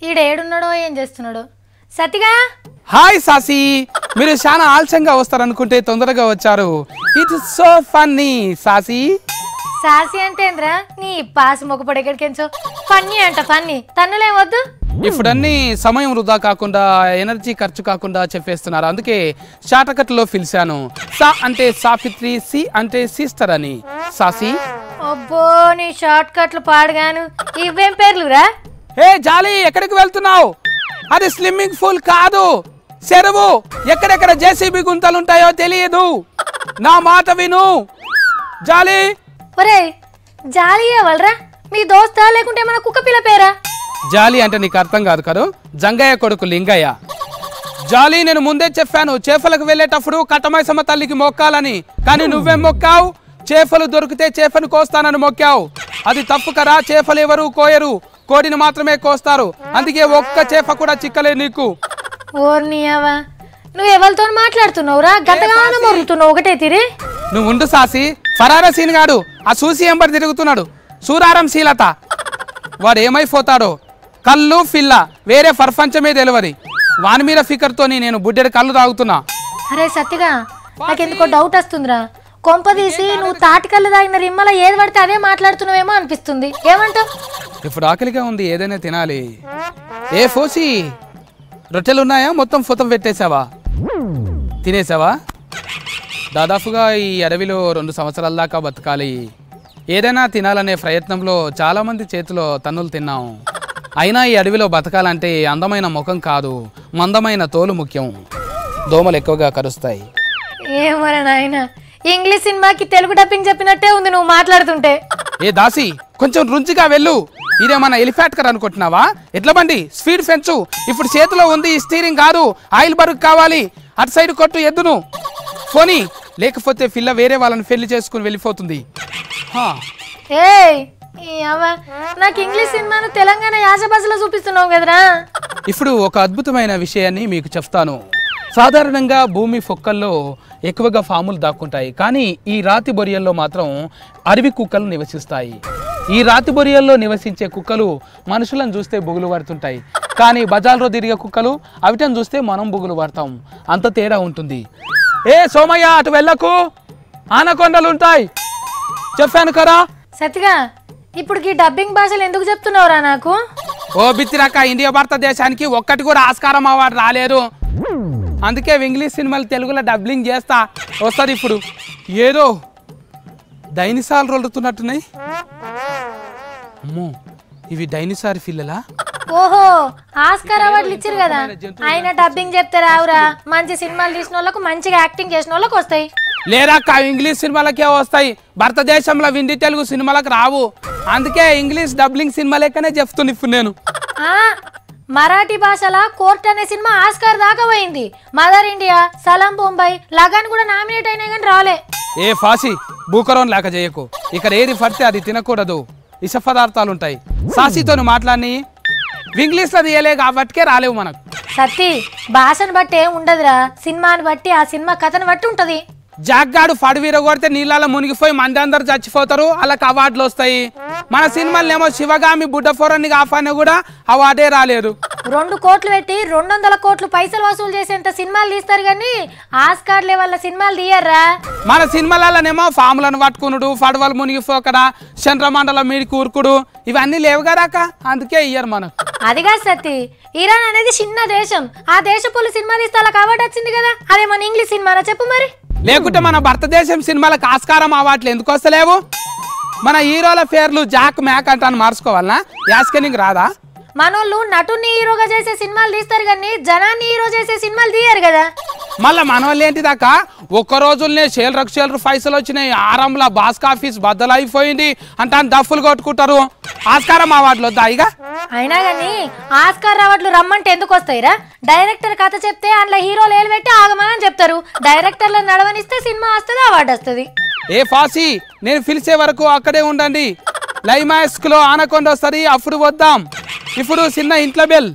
ఈడేడున్నాడో ఏం చేస్తున్నాడో. సతిగా hi saucy, మీరు చాలా ఆలస్యంగా వస్తారనుకుంటే తొందరగా వచ్చారు. It's so funny saucy. Saucy అంటే ఏంద్రా నీ పాస్ మొక్కపడి ఎక్కడికెంచో. ఫన్నీ అంట ఫన్నీ, తన్నులేం వద్దు. ఇప్పుడన్నీ సమయం వృధా కాకుండా ఎనర్జీ ఖర్చు కాకుండా చెప్పేస్తున్నారు, అందుకే షార్ట్కట్లో పిలిచాను. సా అంటే సాఫిత్రి, సి అంటే సిస్టర్ అని. సాసి అబ్బో నీ షార్ట్ కట్లు పాడుగాను. ఇవేం పేర్లురా? హే జాలి, ఎక్కడికి వెళ్తున్నావు? అది స్విమ్మింగ్ పూల్ కాదు, చెరువు. ఎక్కడెక్కడ జేసీబీ గుంతలుంటాయో తెలియదు, నా మాట విను జాలి. ఒరే జాలి ఎవల్రా? మీ దోస్తా లేకుంటే మన కుక్క పిల్ల పేరా? జాలి అంటే నీకు అర్థం కాదు కదా, జంగయ్య కొడుకు లింగయ్య. జాలి నేను ముందే చెప్పాను చేపలకు వెళ్ళేటప్పుడు కట్టమైసమ్మ తల్లికి మొక్కాలని, కానీ నువ్వేం మొక్కావు? చేపలు దొరికితే చేపను కోస్తానని మొక్కావు. అది తప్పు కదా, చేపలు ఎవరు కోయరు, కోడిని మాత్రమే కోస్తారు. అందుకే ఒక్క చేప కూడా చిక్కలే నీకు. ఓర్నియావా, నువ్వు ఎవరితో మాట్లాడుతున్నావురా? గతగానం మొరుగుతున్నావు ఒకటే తీరి. నువ్వు ఉండు సాసి. ఫరారా సీన్ గాడు ఆ సూసి ఎంబడి తిరుగుతున్నాడు, సూరారం శీలత. వాడు ఏమైపోతాడో, కళ్ళు ఫిల్ల వేరే ప్రపంచమే తెలియదు. వాని మీద ఫికర్తోని నేను బుడ్డెడు కళ్ళు తాగుతున్నా. అరే సత్తిగా, నాకెందుకో డౌట్ వస్తుందిరా. కొంపదీసి నువ్వు తాటికల్లు తాగిన రిమ్మల ఏది పడితే అదే మాట్లాడుతున్నావేమో అనిపిస్తుంది. ఏమంటావు? ఇప్పుడు ఆకలిగా ఉంది, ఏదైనా తినాలి. ఏ ఫోసి, రొట్టెలు ఉన్నాయా? మొత్తం ఫొతం పెట్టేశావా? తినేసావా? దాదాపుగా ఈ అడవిలో 2 సంవత్సరాల దాకా బతకాలి. ఏదైనా తినాలనే ప్రయత్నంలో చాలామంది చేతిలో తన్నులు తిన్నాం. అయినా ఈ అడవిలో బతకాలంటే అందమైన ముఖం కాదు, మందమైన తోలు ముఖ్యం. దోమలు ఎక్కువగా కరుస్తాయి. ఏమరా నాయన, ఇంగ్లీష్ సినిమాకి తెలుగు డబ్బింగ్ చెప్పినట్టే ఉంది నువ్వు మాట్లాడుతుంటే. ఏ దాసి, కొంచెం రుచిగా వెళ్ళు. ఇదేమన్నా ఎలిఫాక్టర్ అనుకుంటున్నావా? ఎట్ల బండి స్పీడ్ పెంచు. ఇప్పుడు చేతిలో ఉంది స్టీరింగ్ కాదు, ఆయిల్ బరుగు కావాలి. అటు సైడ్ కొట్టు ఎద్దును ఫోని, లేకపోతే పిల్ల వేరే వాళ్ళని పెళ్లి చేసుకుని వెళ్ళిపోతుంది. నాకు ఇంగ్లీష్ సినిమాను తెలంగాణ యాస భాషలో చూపిస్తున్నావు కదరా. ఇప్పుడు ఒక అద్భుతమైన విషయాన్ని మీకు చెప్తాను. సాధారణంగా భూమి పొక్కల్లో ఎక్కువగా పాములు దాక్కుంటాయి, కానీ ఈ రాతి బొరియల్లో మాత్రం అడవి కుక్కలు నివసిస్తాయి. ఈ రాతి బొరియల్లో నివసించే కుక్కలు మనుషులను చూస్తే బుగులు పడుతుంటాయి, కానీ బజార్లో తిరిగే కుక్కలు అవిటను చూస్తే మనం బుగులు పడతాం. అంత తేడా ఉంటుంది. ఏ సోమయ్య, అటు వెళ్ళకు, ఆనకొండలు ఉంటాయి చెప్పాను కదా. సత్తిగా, ఇప్పుడు ఈ డబ్బింగ్ భాషలు ఎందుకు చెప్తున్నావురా నాకు? ఓ బిత్తిరాక, ఇండియా భారతదేశానికి ఒక్కటి కూడా ఆస్కారం అవార్డు రాలేదు, అందుకే ఇంగ్లీష్ సినిమాలు తెలుగులో డబ్బింగ్ చేస్తా. వస్తుంది ఇప్పుడు. ఏదో డైనిసార్లు రొల్లుతున్నట్టున్నాయి. అమ్మో, ఇవి డైనిసార్ పిల్లలా? ఓహో, ఆస్కార్ అవార్డులు ఇచ్చారు కదా, ఆయన డబ్బింగ్ చెప్తే రావురా. మంచి సినిమాలు తీసిన వాళ్ళకు, మంచిగా యాక్టింగ్ చేసిన వాళ్ళకి వస్తాయి. లేదక్క, ఇంగ్లీష్ సినిమాలకే వస్తాయి, భారతదేశంలో విండి తెలుగు సినిమాలకు రావు. అందుకే ఇంగ్లీష్ డబ్బింగ్ సినిమా లెక్కనే చెప్తున్నా ఇప్పుడు నేను. మరాఠీ భాషలో కోర్ట్ అనే సినిమా ఆస్కార్ దాకా పోయింది. మదర్ ఇండియా, సలాం బొంబాయి, లగాన్ కూడా నామినేట్ అయినా కానీ రాలే. ఏ ఫాసి, బూకరోన్ లేక చేయకు. ఇక్కడ ఏది పడితే అది తినకూడదు, విష పదార్థాలు ఉంటాయి. సాసితో మాట్లాడి ఇంగ్లీష్లో తీయలే కాబట్టికే రాలేవు మనకు. సత్తి, భాషను బట్టి ఏం ఉండదురా, సినిమాని బట్టి, ఆ సినిమా కథను బట్టి ఉంటది. జాగ్గాడు ఫడివీర కొడితే నీళ్ళలో మునిగిపోయి మంది అందరు చచ్చిపోతారు, అలాకి అవార్డులు వస్తాయి. మన సినిమాలనేమో శివగామి, బుడ్డఫోరన్ని కాఫానే కూడా అవార్డే రాలేదు. 2 కోట్లు పెట్టి 200 కోట్లు పైసలు వసూలు చేసేంత సినిమాలు తీస్తారు కానీ ఆస్కార్ లెవెల్ సినిమాలు తీయర్రా. మన సినిమాలనేమో ఫాములను పట్టుకునుడు, ఫడవలు మునిగిపోకడా, చంద్రమండలం మీడికి ఊరుకుడు, ఇవన్నీ లేవు కదాక, అందుకే ఇయ్యరు మనకు. అదిగా సత్తి, ఇరాన్ అనేది చిన్న దేశం, ఆ దేశపులు సినిమా తీస్తే అలా అవార్డు వచ్చింది కదా, అదే మన ఇంగ్లీష్ సినిమానా చెప్పు మరి. లేకుంటే మన భారతదేశం సినిమాలకు ఆస్కారం అవార్డులు ఎందుకు వస్తలేవు? మన హీరోల పేర్లు జాక్ మ్యాక్ అంటాను మార్చుకోవాలనా? యాస్కెనింగ్ రాదా? మనోళ్ళు నటుని హీరోగా చేసే సినిమాలు తీస్తారు కానీ జనాన్ని హీరో చేసే సినిమాలు తీయరు కదా. మళ్ళీ మనోళ్ళు ఏంటి దాకా ఒక్క రోజులనే షేలరు పైసలు వచ్చినాయి, ఆరంలో బాస్క్ ఆఫీస్ బద్దలైపోయింది అంటాను డఫులు కొట్టుకుంటారు. ఆస్కారం అవార్డులు వద్దా ఇక? అయినా కానీ ఆస్కార్ అవార్డులు రమ్మంటే ఎందుకు వస్తాయిరా? డైరెక్టర్ కథ చెప్తే అందులో హీరోలు ఏలు పెట్టి ఆగమని చెప్తారు, డైరెక్టర్లను నడవనిస్తే సినిమా వస్తుంది, అవార్డు వస్తుంది. ఏ ఫాసి, నేను పిలిచే వరకు అక్కడే ఉండండి. లైమాస్క్ లో ఆనకొండ వస్తుంది, అప్పుడు వద్దాం. ఇప్పుడు చిన్న ఇంట్లో బెల్.